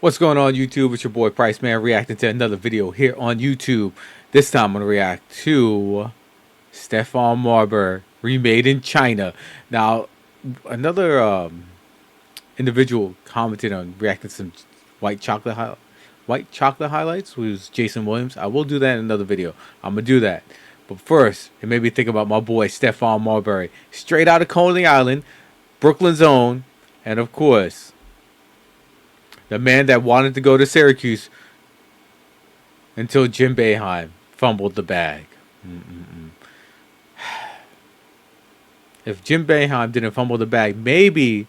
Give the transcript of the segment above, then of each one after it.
What's going on YouTube? It's your boy Price Man reacting to another video here on YouTube. This time I'm going to react to Stephon Marbury, Remade in China. Now, another individual commented on reacting to some white chocolate highlights, was Jason Williams. I will do that in another video. I'm going to do that. But first, it made me think about my boy Stephon Marbury, straight out of Coney Island, Brooklyn's own, and of course, the man that wanted to go to Syracuse until Jim Boeheim fumbled the bag. If Jim Boeheim didn't fumble the bag, maybe,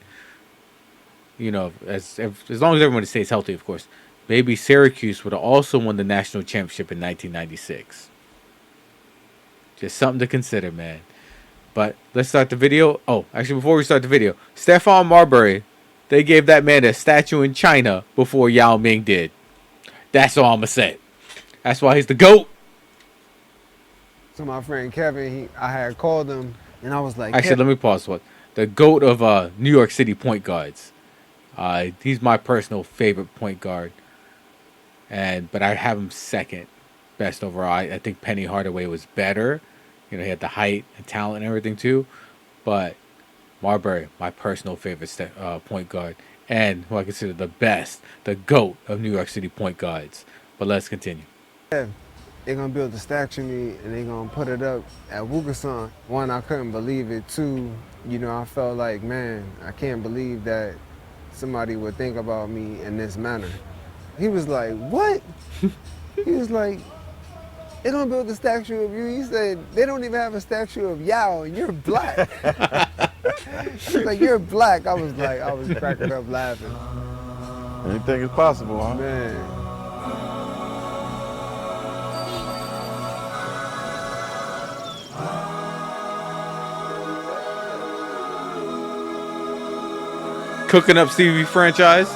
you know, as long as everybody stays healthy, of course, maybe Syracuse would have also won the national championship in 1996. Just something to consider, man. But let's start the video. Oh, actually, before we start the video, Stephon Marbury, they gave that man a statue in China before Yao Ming did. That's all I'm going to say. That's why he's the GOAT. So my friend Kevin, I had called him, and I was like... Actually, let me pause one. The GOAT of New York City point guards. He's my personal favorite point guard. But I have him second best overall. I think Penny Hardaway was better. You know, he had the height and talent and everything too. But Marbury, my personal favorite point guard, and who I consider the best, the GOAT of New York City point guards. But let's continue. Yeah, they're going to build a statue of me, and they're going to put it up at Wukasan. One, I couldn't believe it. Two, you know, I felt like, man, I can't believe that somebody would think about me in this manner. He was like, what? He was like, they don't build a statue of you. He said, they don't even have a statue of Yao, and you're black. He's like, you're black. I was cracking up laughing. Anything is possible, huh? Man. Cooking up Stevie franchise.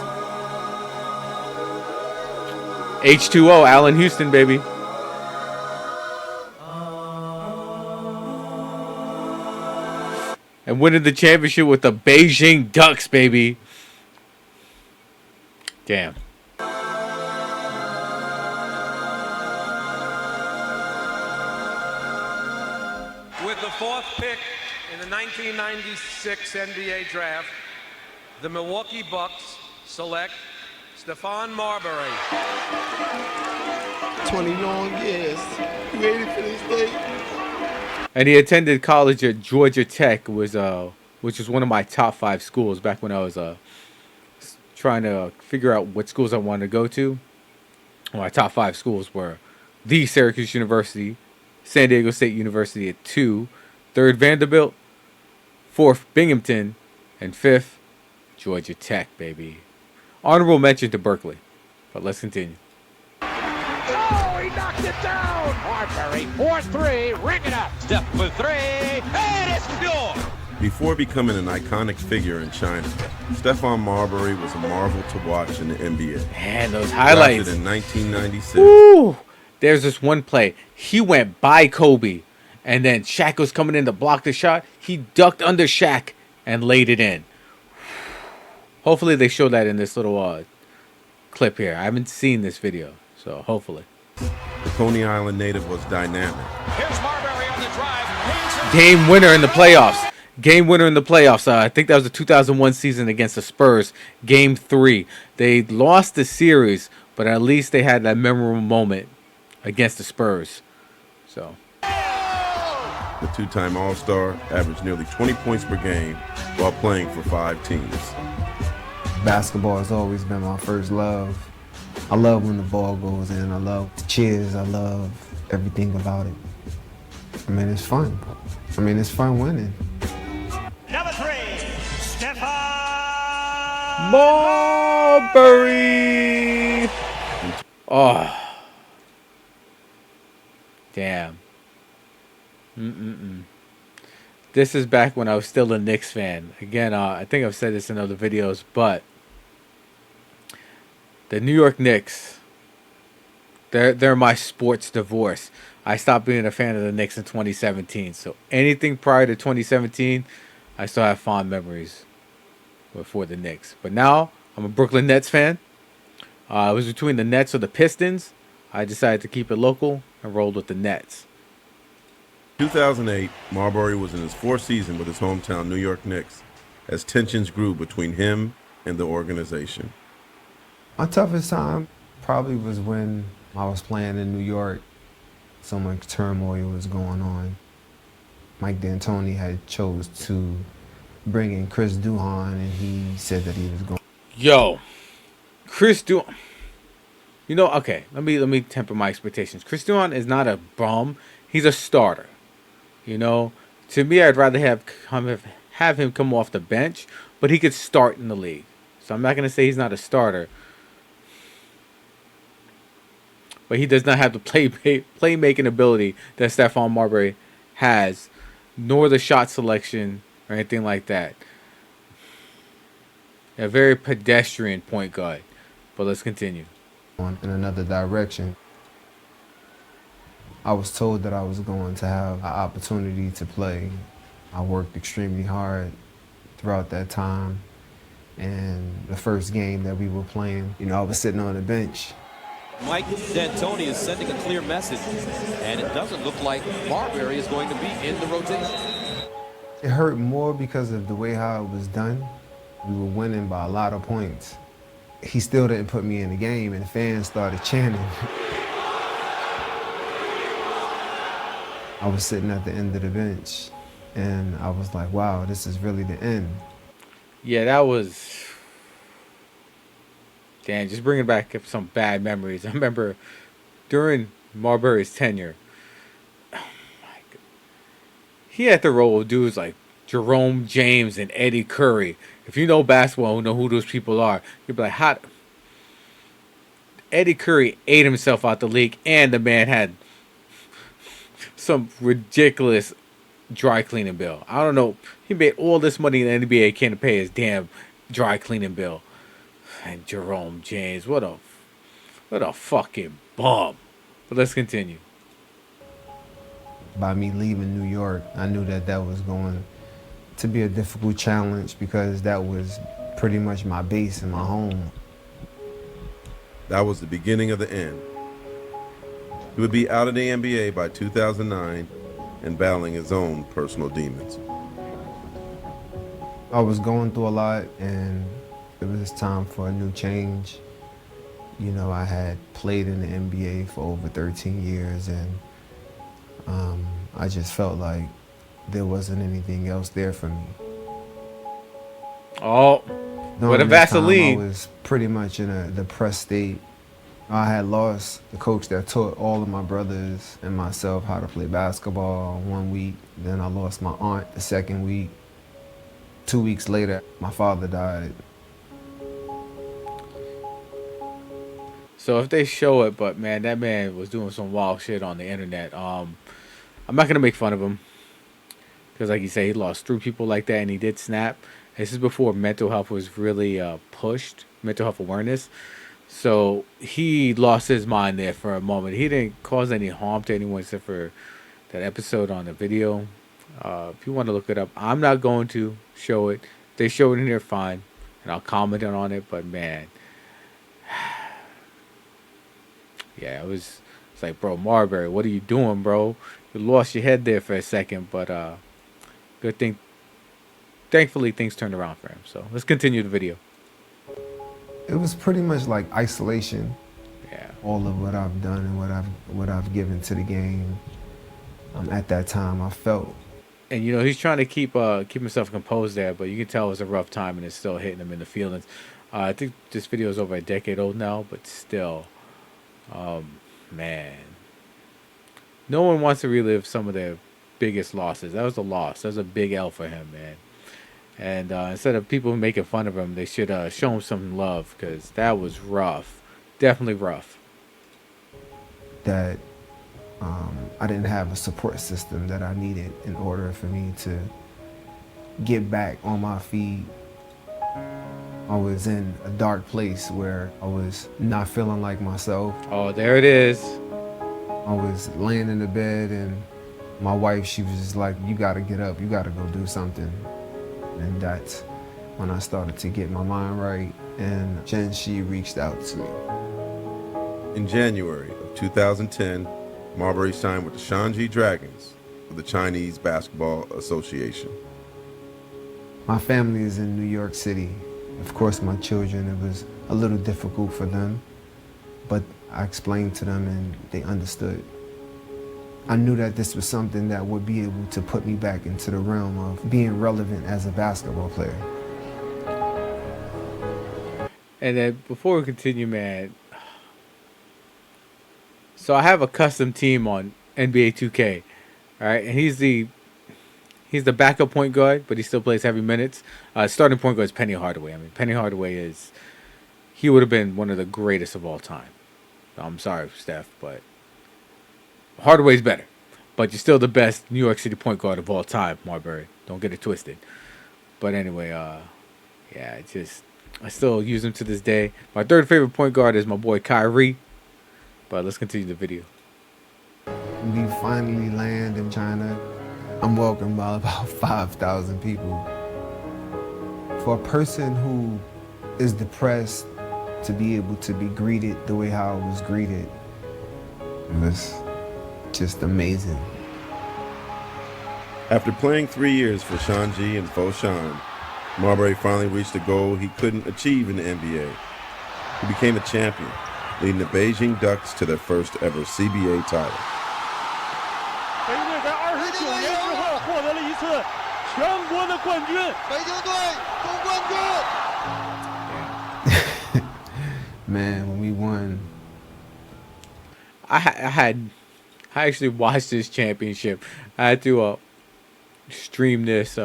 H2O, Allen Houston, baby. And winning the championship with the Beijing Ducks, baby. Damn. With the fourth pick in the 1996 NBA draft, the Milwaukee Bucks select Stephon Marbury. 20 long years. You waited for this day. And he attended college at Georgia Tech, which was one of my top 5 schools back when I was trying to figure out what schools I wanted to go to. My top 5 schools were the Syracuse University, San Diego State University at 2, 3rd Vanderbilt, 4th Binghamton, and 5th Georgia Tech, baby. Honorable mention to Berkeley. But let's continue. Oh, he knocked it down! Marbury, 4-3, ring it up. Step for 3, and it's good! Before becoming an iconic figure in China, Stephon Marbury was a marvel to watch in the NBA. Man, those highlights. Drafted in 1996. Woo! There's this one play. He went by Kobe, and then Shaq was coming in to block the shot. He ducked under Shaq and laid it in. Hopefully they show that in this little clip here. I haven't seen this video, so hopefully. The Coney Island native was dynamic. Here's Marbury on the drive. Game winner in the playoffs. Game winner in the playoffs. I think that was the 2001 season against the Spurs. Game 3. They lost the series, but at least they had that memorable moment against the Spurs. So. The two-time All-Star averaged nearly 20 points per game while playing for 5 teams. Basketball has always been my first love. I love when the ball goes in. I love the cheers. I love everything about it. I mean, it's fun. I mean, it's fun winning. Number 3, Stephon Marbury. Oh. Damn. This is back when I was still a Knicks fan. Again, I think I've said this in other videos, but the New York Knicks, they're my sports divorce. I stopped being a fan of the Knicks in 2017. So anything prior to 2017, I still have fond memories for the Knicks. But now I'm a Brooklyn Nets fan. It was between the Nets or the Pistons. I decided to keep it local and rolled with the Nets. 2008, Marbury was in his fourth season with his hometown New York Knicks as tensions grew between him and the organization. My toughest time probably was when I was playing in New York. So much turmoil was going on. Mike D'Antoni had chose to bring in Chris Duhon, and he said that he was going. Yo, Chris Duhon. You know, okay, let me temper my expectations. Chris Duhon is not a bum. He's a starter. You know, to me, I'd rather have him come off the bench, but he could start in the league. So I'm not gonna say he's not a starter, but he does not have the playmaking ability that Stephon Marbury has, nor the shot selection or anything like that. A very pedestrian point guard. But let's continue. In another direction. I was told that I was going to have an opportunity to play. I worked extremely hard throughout that time. And the first game that we were playing, I was sitting on the bench. Mike D'Antoni is sending a clear message, and it doesn't look like Marbury is going to be in the rotation. It hurt more because of the way how it was done. We were winning by a lot of points. He still didn't put me in the game, and the fans started chanting. I was sitting at the end of the bench, and I was like, wow, this is really the end. Yeah, that was... Damn, just bringing back some bad memories. I remember during Marbury's tenure, he had to roll with dudes like Jerome James and Eddie Curry. If you know basketball, you know who those people are. You'd be like, hot. Eddie Curry ate himself out the league, and the man had some ridiculous dry cleaning bill. I don't know. He made all this money in the NBA, can't pay his damn dry cleaning bill. And Jerome James, what a fucking bum. But let's continue. By me leaving New York, I knew that that was going to be a difficult challenge because that was pretty much my base and my home. That was the beginning of the end. He would be out of the NBA by 2009 and battling his own personal demons. I was going through a lot, and it was time for a new change. I had played in the NBA for over 13 years, and I just felt like there wasn't anything else there for me. Oh, what a Vaseline. I was pretty much in a depressed state. I had lost the coach that taught all of my brothers and myself how to play basketball 1 week. Then I lost my aunt the second week. 2 weeks later, my father died. So if they show it, but man, that man was doing some wild shit on the internet. I'm not gonna make fun of him because, like you say, he lost 3 people like that, and he did snap. This is before mental health was really pushed, mental health awareness. So he lost his mind there for a moment. He didn't cause any harm to anyone except for that episode on the video. If you want to look it up, I'm not going to show it. If they show it in there, fine, and I'll comment on it. But man, yeah, it's like, bro, Marbury, what are you doing, bro? You lost your head there for a second, but good thing. Thankfully, things turned around for him. So let's continue the video. It was pretty much like isolation. Yeah. All of what I've done and what I've given to the game. At that time, I felt. And he's trying to keep himself composed there, but you can tell it was a rough time, and it's still hitting him in the feelings. I think this video is over a decade old now, but still, man, no one wants to relive some of their biggest losses. That was a loss. That was a big L for him, man. And instead of people making fun of him, they should show him some love, because that was rough. Definitely rough. That I didn't have a support system that I needed in order for me to get back on my feet. I was in a dark place where I was not feeling like myself. Oh, there it is. I was laying in the bed, and my wife, she was just like, you gotta get up, you gotta go do something. And that's when I started to get my mind right, and Jen, she reached out to me. In January of 2010, Marbury signed with the Shanghai Dragons of the Chinese Basketball Association. My family is in New York City. Of course, my children, it was a little difficult for them, but I explained to them and they understood. I knew that this was something that would be able to put me back into the realm of being relevant as a basketball player. And then before we continue, man, so I have a custom team on NBA 2K, all right, and he's the backup point guard, but he still plays heavy minutes. Starting point guard is Penny Hardaway. I mean, Penny Hardaway he would have been one of the greatest of all time. I'm sorry, Steph, but Hardaway's better. But you're still the best New York City point guard of all time, Marbury. Don't get it twisted. But anyway, yeah, I still use him to this day. My third favorite point guard is my boy Kyrie. But let's continue the video. We finally land in China. I'm welcomed by about 5,000 people. For a person who is depressed, to be able to be greeted the way how I was greeted, it was just amazing. After playing 3 years for Shanghai and Foshan, Marbury finally reached a goal he couldn't achieve in the NBA. He became a champion, leading the Beijing Ducks to their first ever CBA title. Man, when we won, I actually watched this championship. I had to stream this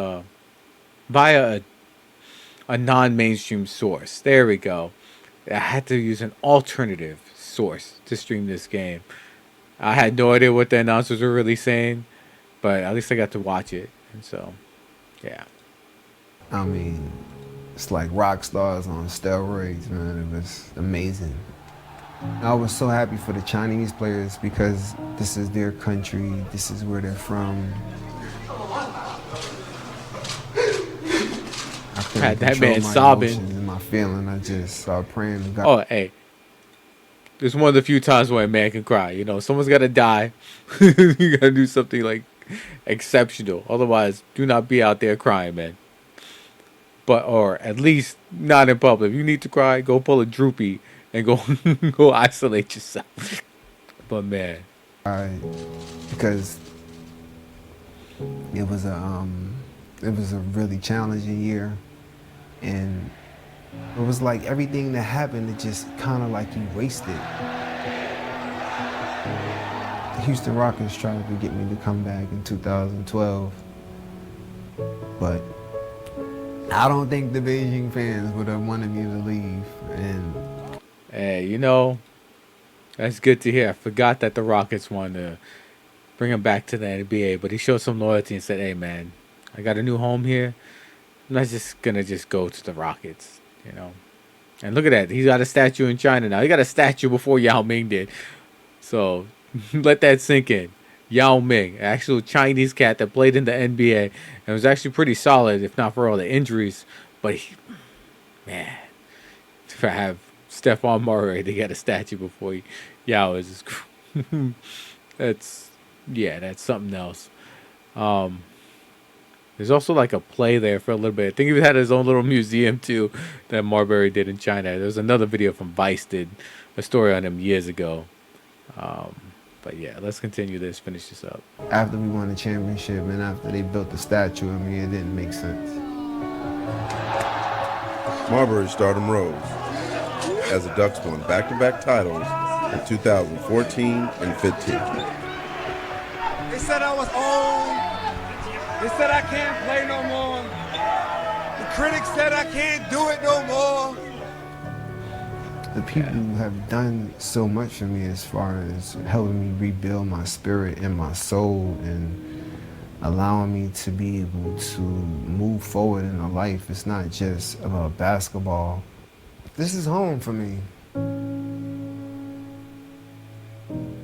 via a non-mainstream source. There we go. I had to use an alternative source to stream this game. I had no idea what the announcers were really saying, but at least I got to watch it. And so, yeah. I mean, it's like rock stars on steroids, man. It was amazing. I was so happy for the Chinese players because this is their country, this is where they're from. I Had that control man my sobbing. emotions and my feeling. I just started praying to God. Oh, hey. It's one of the few times where a man can cry. You know, someone's got to die. You got to do something like exceptional. Otherwise, do not be out there crying, man. Or at least not in public. If you need to cry, go pull a droopy and go go isolate yourself. But man, Because it was a really challenging year, and it was like everything that happened, it just kind of like erased it. The Houston Rockets tried to get me to come back in 2012, but I don't think the Beijing fans would have wanted me to leave. And hey, you know, that's good to hear. I forgot that the Rockets wanted to bring him back to the NBA, but he showed some loyalty and said, "Hey, man, I got a new home here. I'm not just gonna go to the Rockets, you know." And look at that. He's got a statue in China now. He got a statue before Yao Ming did. So let that sink in. Yao Ming, an actual Chinese cat that played in the NBA and was actually pretty solid, if not for all the injuries. But man, to have Stephon Marbury to get a statue before Yao is that's something else. There's also like a play there for a little bit. I think he had his own little museum too that Marbury did in China. There's another video from Vice did a story on him years ago. But yeah, let's continue this, finish this up. after we won the championship and after they built the statue of me, it didn't make sense. Marbury's stardom rose as the Ducks won back-to-back titles in 2014 and 15. They said I was old. They said I can't play no more. The critics said I can't do it no more. The people have done so much for me as far as helping me rebuild my spirit and my soul and allowing me to be able to move forward in a life. It's not just about basketball. This is home for me.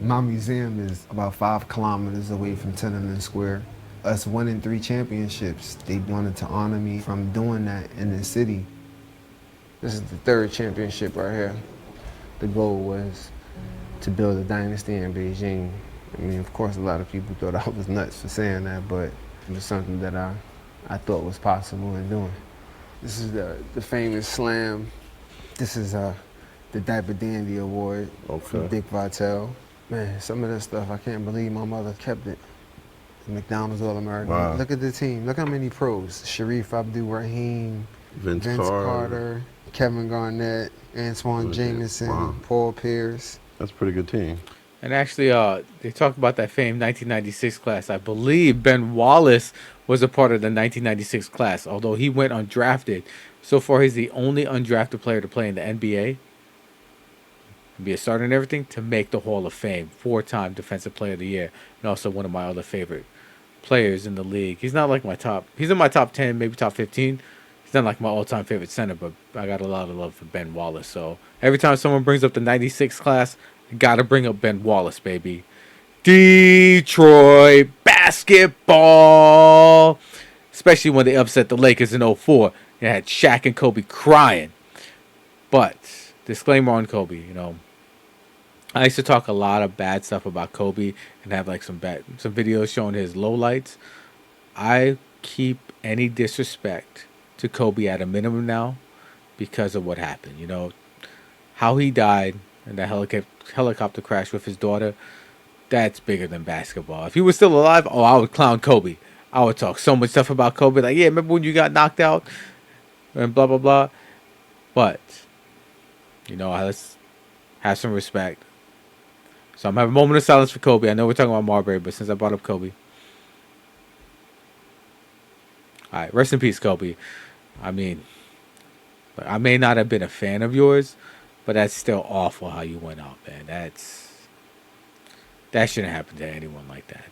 My museum is about 5 kilometers away from Tiananmen Square. us winning 3 championships. They wanted to honor me from doing that in the city. This is the 3rd championship right here. The goal was to build a dynasty in Beijing. I mean, of course, a lot of people thought I was nuts for saying that, but it was something that I thought was possible in doing. This is the famous slam. This is the Diaper Dandy Award from Dick Vitale. Man, some of that stuff, I can't believe my mother kept it. The McDonald's All-American. Wow. Look at the team. Look how many pros. Sharif Abdul-Rahim, Vince Carter, Kevin Garnett, Antoine Jameson, wow. Paul Pierce. That's a pretty good team. And actually, they talk about that famed 1996 class. I believe Ben Wallace was a part of the 1996 class, although he went undrafted. So far, he's the only undrafted player to play in the NBA, be a starter and everything, to make the Hall of Fame. 4-time Defensive Player of the Year, and also one of my other favorite players in the league. He's not like my top. He's in my top 10, maybe top 15. He's not like my all-time favorite center, but I got a lot of love for Ben Wallace. So every time someone brings up the 96 class, I got to bring up Ben Wallace, baby. Detroit basketball. Especially when they upset the Lakers in 04. They had Shaq and Kobe crying. But, disclaimer on Kobe, you know. I used to talk a lot of bad stuff about Kobe and have like some videos showing his lowlights. I keep any disrespect to Kobe at a minimum now because of what happened. You know, how he died in that helicopter crash with his daughter, that's bigger than basketball. If he was still alive, oh, I would clown Kobe. I would talk so much stuff about Kobe. Like, yeah, remember when you got knocked out? And blah, blah, blah. But, you know, let's have some respect. So I'm having a moment of silence for Kobe. I know we're talking about Marbury, but since I brought up Kobe. All right, rest in peace, Kobe. I mean, I may not have been a fan of yours, but that's still awful how you went out, man. That shouldn't happen to anyone like that.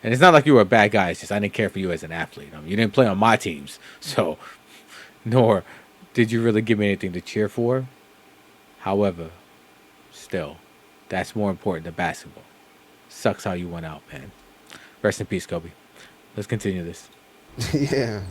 And it's not like you were a bad guy. It's just I didn't care for you as an athlete. I mean, you didn't play on my teams, so nor did you really give me anything to cheer for. However, still, that's more important than basketball. Sucks how you went out, man. Rest in peace, Kobe. Let's continue this. Yeah.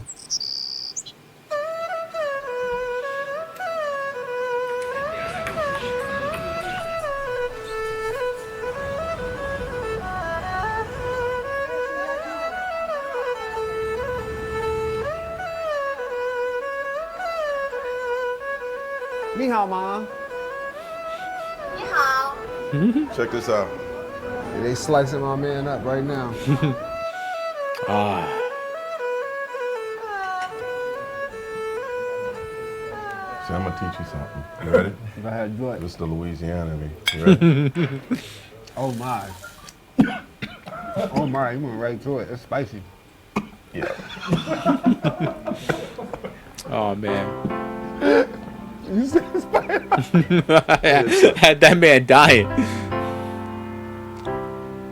Ni hao, Ma. Check this out. Yeah, they slicing my man up right now. See, I'm gonna teach you something. You ready? If I had what? This is the Louisiana in me. You ready? Oh my. Oh my, you went right through it. It's spicy. Yeah. Oh, man. You said it's spicy? Had that man dying.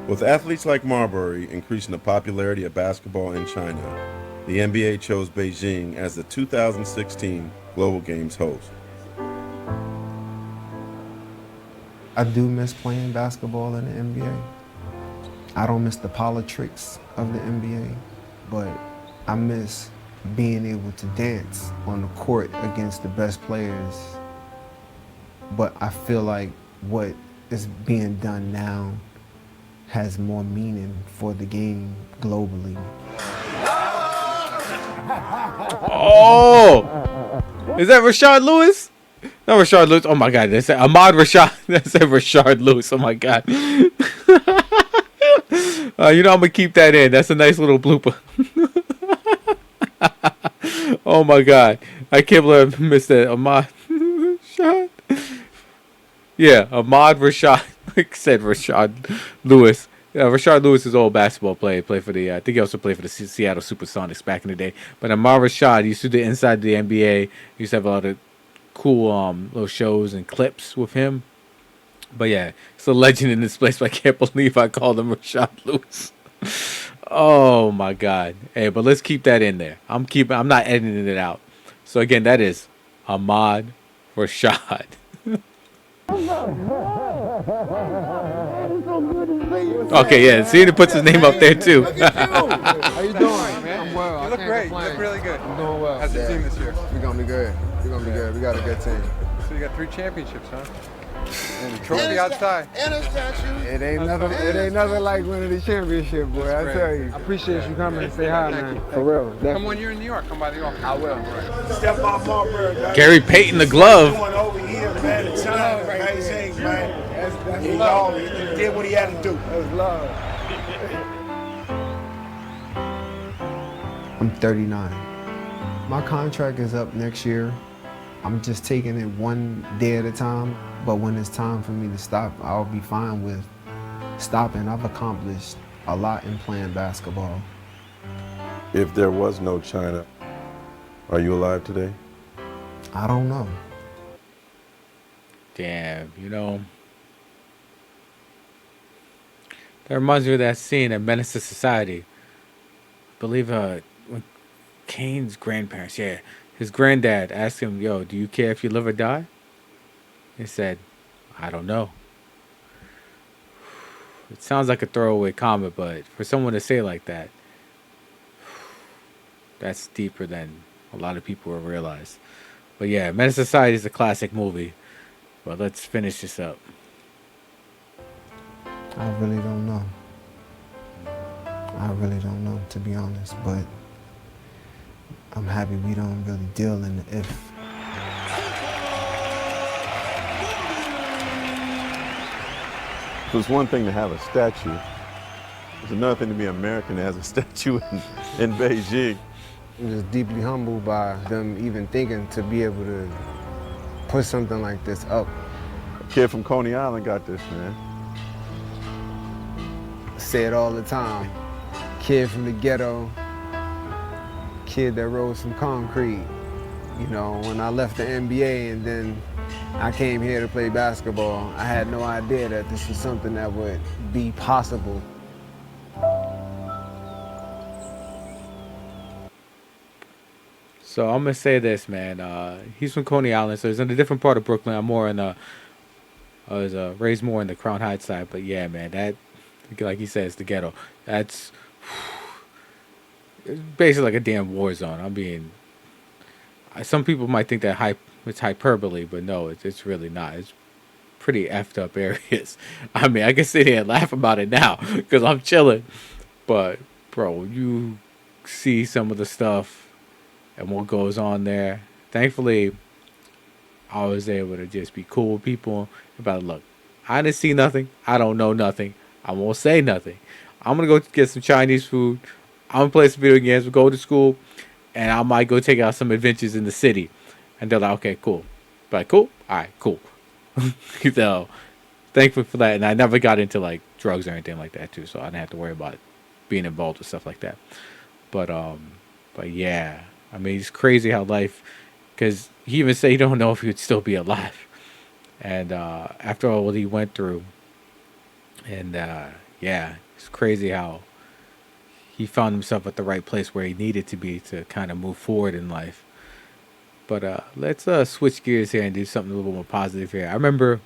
With athletes like Marbury increasing the popularity of basketball in China, the NBA chose Beijing as the 2016 Global Games host. I do miss playing basketball in the NBA. I don't miss the politics of the NBA, but I miss being able to dance on the court against the best players. But I feel like what is being done now has more meaning for the game globally. Oh! Is that Rashard Lewis? No, Rashard Lewis. Oh my God, that's Ahmad Rashad. That's Rashard Lewis. Oh my God. You know I'm gonna keep that in. That's a nice little blooper. Oh my God, I can't believe I missed that. Ahmad Rashad. Yeah, Ahmad Rashad. Like I said, Rashard Lewis. Rashard Lewis is an old basketball player. He played for the, I think he also played for the Seattle Supersonics back in the day. But Ahmad Rashad used to do inside the NBA. He used to have a lot of cool little shows and clips with him. But yeah, it's a legend in this place. But I can't believe I called him Rashard Lewis. Oh my God. Hey, but let's keep that in there. I'm not editing it out. So again, that is Ahmad Rashad. Okay, yeah. Cena puts his name up there too. How you doing, man? I'm well. You I look can't great. You complain. look really good. I'm doing well. How's the team this year? We're gonna be good. We're gonna be good. We got a good team. So you got 3 championships, huh? And a trophy outside. It ain't nothing like winning the championship, boy. I great. tell you. I appreciate you coming and say hi, man. For real. Come Definitely. when you're in New York. Come by the office. I will. Stephon Marbury, man. Gary Payton, the glove. Going over here, man, in China, Beijing, man. That's He love. did what he had to do. That's love. I'm 39. My contract is up next year. I'm just taking it one day at a time. But when it's time for me to stop, I'll be fine with stopping. I've accomplished a lot in playing basketball. If there was no China, are you alive today? I don't know. Damn, you know. That reminds me of that scene in Menace to Society. I believe when Kane's grandparents, his granddad asked him, yo, do you care if you live or die? He said, I don't know. It sounds like a throwaway comment, but for someone to say it like that, that's deeper than a lot of people will realize. But yeah, Menace to Society is a classic movie. But let's finish this up. I really don't know. I really don't know, to be honest, but I'm happy we don't really deal in the if. It's one thing to have a statue. It's another thing to be American that has a statue in Beijing. I'm just deeply humbled by them even thinking to be able to put something like this up. A kid from Coney Island got this, man. Say it all the time. Kid from the ghetto, kid that rose from concrete. You know, when I left the NBA and then I came here to play basketball, I had no idea that this was something that would be possible. So I'm gonna say this, man. He's from Coney Island, so he's in a different part of Brooklyn. I'm more in I was raised more in the Crown Heights side, but yeah, man, that, like he says, the ghetto. That's it's basically like a damn war zone. Some people might think that it's hyperbole, but no, it's really not. It's pretty effed up areas. I mean, I can sit here and laugh about it now because I'm chilling, but bro, you see some of the stuff and what goes on there. Thankfully, I was able to just be cool with people about, look, I didn't see nothing. I don't know nothing. I won't say nothing. I'm going to go get some Chinese food. I'm going to play some video games. We'll go to school. And I might go take out some adventures in the city. And they're like, okay, cool. Like, cool? All right, cool. So, thankful for that. And I never got into, like, drugs or anything like that, too. So, I didn't have to worry about being involved with stuff like that. But yeah. I mean, it's crazy how life... Because he even said he don't know if he would still be alive. And after all what he went through... And, yeah, it's crazy how he found himself at the right place where he needed to be to kind of move forward in life. But let's switch gears here and do something a little more positive here. I remember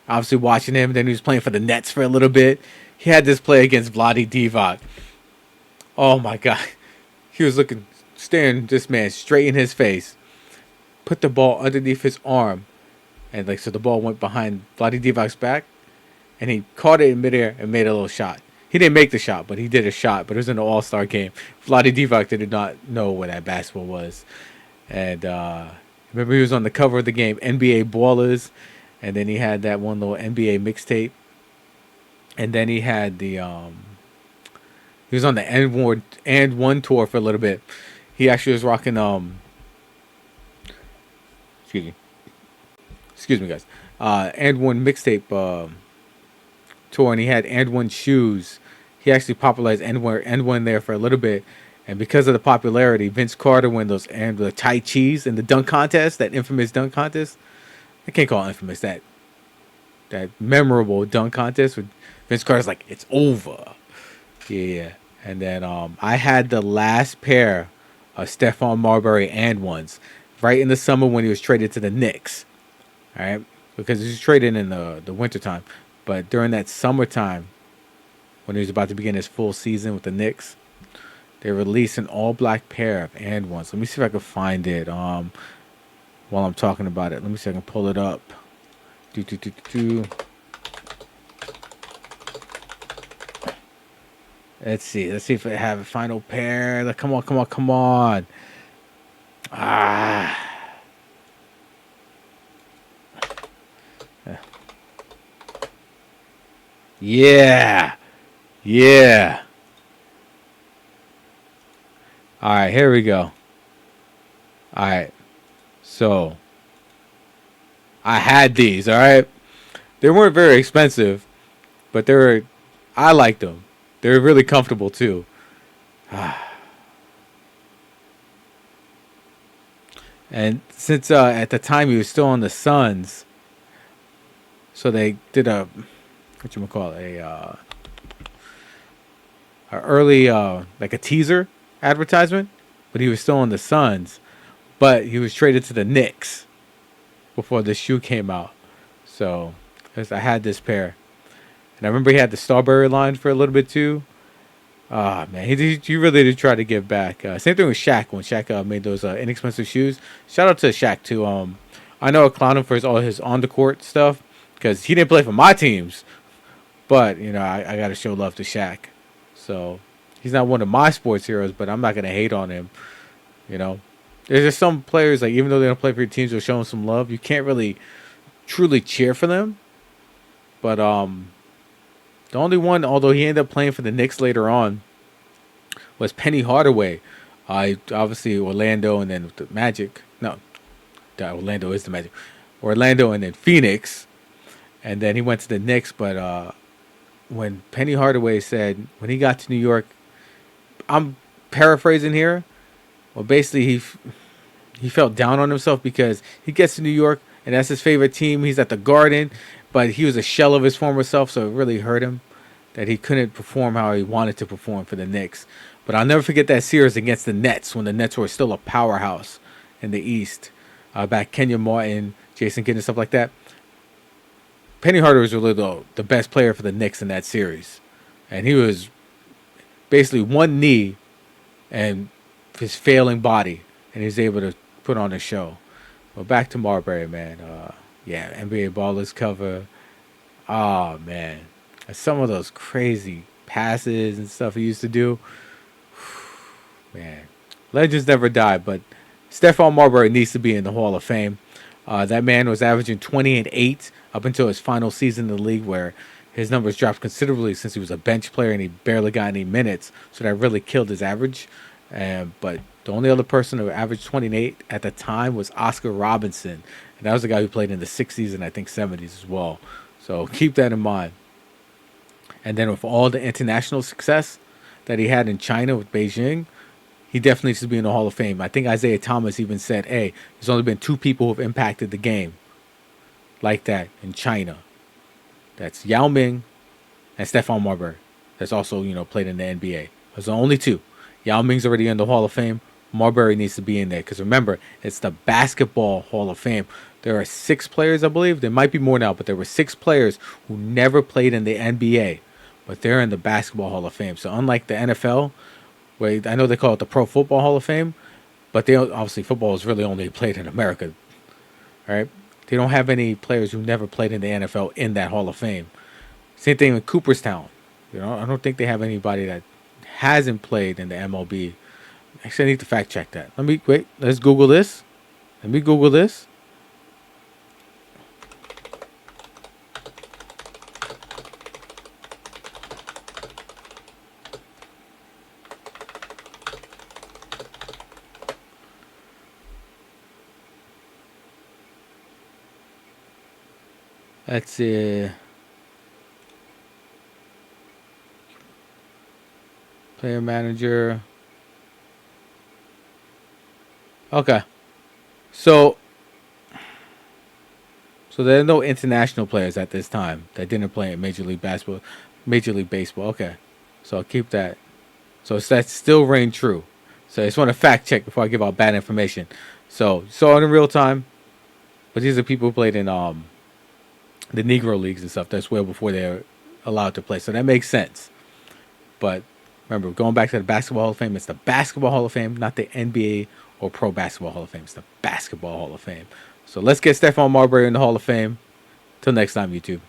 obviously watching him. Then he was playing for the Nets for a little bit. He had this play against Vlade Divac. Oh, my God. He was staring this man straight in his face. Put the ball underneath his arm. And, so the ball went behind Vlade Divac's back. And he caught it in midair and made a little shot. He didn't make the shot, but he did a shot. But it was in an all-star game. Vlade Divac did not know what that basketball was. And remember he was on the cover of the game, NBA Ballers. And then he had that one little NBA mixtape. And then he had the... he was on the And One tour for a little bit. He actually was rocking... Excuse me, guys. And One mixtape... tour, and he had And One shoes. He actually popularized And One there for a little bit, and because of the popularity, Vince Carter won those and the Tai Chi's in the dunk contest, that infamous dunk contest. I can't call it infamous, that memorable dunk contest with Vince Carter's like, it's over. Yeah. And then I had the last pair of Stephon Marbury And Ones right in the summer when he was traded to the Knicks. All right, because he was traded in the wintertime. But during that summertime, when he was about to begin his full season with the Knicks. They released an all-black pair of and ones. Let me see if I can find it. While I'm talking about it, let me see if I can pull it up. Let's see. Let's see if I have a final pair. Like, come on, come on, come on. Ah. Yeah. Yeah. All right, here we go. All right. So, I had these, all right? They weren't very expensive, but I liked them. They were really comfortable too. And since at the time he was still on the Suns, so they did a early like a teaser advertisement, but he was still on the Suns, but he was traded to the Knicks before the shoe came out. So I had this pair, and I remember he had the Strawberry line for a little bit too. Ah, man, he really did try to give back. Same thing with Shaq when Shaq made those inexpensive shoes. Shout out to Shaq too. I know I clown him for all his on the court stuff because he didn't play for my teams, but you know I got to show love to Shaq. So he's not one of my sports heroes, but I'm not gonna hate on him. You know, there's just some players like even though they don't play for your teams, they'll show them some love. You can't really truly cheer for them, but the only one, although he ended up playing for the Knicks later on, was Penny Hardaway. Obviously Orlando and then the Magic. No, Orlando is the Magic. Orlando and then Phoenix, and then he went to the Knicks. But when Penny Hardaway said when he got to New York, I'm paraphrasing here. Well, basically he felt down on himself because he gets to New York and that's his favorite team. He's at the Garden. But he was a shell of his former self, so it really hurt him that he couldn't perform how he wanted to perform for the Knicks. But I'll never forget that series against the Nets when the Nets were still a powerhouse in the East. Back Kenyon Martin, Jason Kidd, and stuff like that. Penny Hardaway was really the best player for the Knicks in that series. And he was basically one knee and his failing body, and he was able to put on a show. Well, back to Marbury, man. Yeah, NBA Ballers cover. Oh, man. Some of those crazy passes and stuff he used to do. Man. Legends never die, but Stephon Marbury needs to be in the Hall of Fame. That man was averaging 20 and 8 up until his final season in the league where his numbers dropped considerably since he was a bench player and he barely got any minutes. So that really killed his average. But the only other person who averaged 28 at the time was Oscar Robinson. And that was the guy who played in the 60s and I think 70s as well. So keep that in mind. And then with all the international success that he had in China with Beijing, he definitely needs to be in the Hall of Fame. I think Isaiah Thomas even said, hey, there's only been 2 people who have impacted the game like that in China. That's Yao Ming and Stephon Marbury. That's also, played in the NBA. Those are the only 2. Yao Ming's already in the Hall of Fame. Marbury needs to be in there because remember, it's the Basketball Hall of Fame. There are 6 players, I believe. There might be more now, but there were 6 players who never played in the NBA, but they're in the Basketball Hall of Fame. So unlike the NFL, where I know they call it the Pro Football Hall of Fame, but obviously football is really only played in America, right? They don't have any players who never played in the NFL in that Hall of Fame. Same thing with Cooperstown. I don't think they have anybody that hasn't played in the MLB. Actually, I need to fact check that. Let's Google this. Let me Google this. Let's see. Player manager. Okay. So there are no international players at this time that didn't play in Major League Baseball. Okay. So I'll keep that. So that's still reign true. So I just want to fact check before I give out bad information. So saw it in real time. But these are people who played in the Negro Leagues and stuff. That's well before they're allowed to play. So that makes sense. But remember, going back to the Basketball Hall of Fame, it's the Basketball Hall of Fame, not the NBA or Pro Basketball Hall of Fame. It's the Basketball Hall of Fame. So let's get Stephon Marbury in the Hall of Fame. Till next time, YouTube.